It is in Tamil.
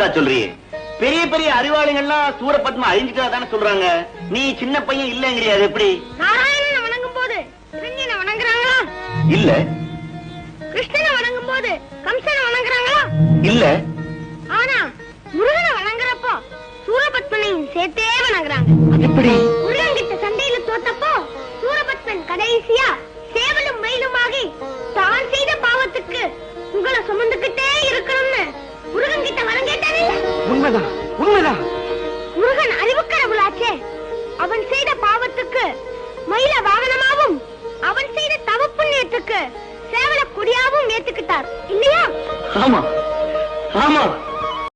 புதுசா சொல்றியே. பெரிய பெரிய அறிவாளிகள்லாம் சூரபத்மா அழிஞ்சிட்டா தானே சொல்றாங்க. நீ சின்ன பையன் இல்லங்கிறியா? அது எப்படி? நாராயணனை வணங்கும் போது இரண்யனை வணங்குறாங்களா? இல்ல. கிருஷ்ணனை வணங்கும் போது கம்சனை வணங்குறாங்களா? இல்ல. ஆனா முருகனை வணங்குறப்போ சூரபத்மனையும் சேர்த்தே வணங்குறாங்க. எப்படி? முருகன் கிட்ட சண்டையில தோத்தப்போ சூரபத்மன் கடைசியா சேவலும் மயிலுமாகி தான் செய்த பாவத்துக்கு உங்களை சுமந்துகிட்டே இருக்கணும்னு முருகன் கிட்ட வரம் கேட்டானே. உண்மைதான், உண்மைதான். முருகன் அறிவுக்கடவுளாச்சே. அவன் செய்த பாவத்துக்கு மயில வாகனமாவும் அவன் செய்த தவ புண்ணியத்துக்கு சேவல கொடியாவும் ஏத்துக்கிட்டார் இல்லையா? ஆமா, ஆமா.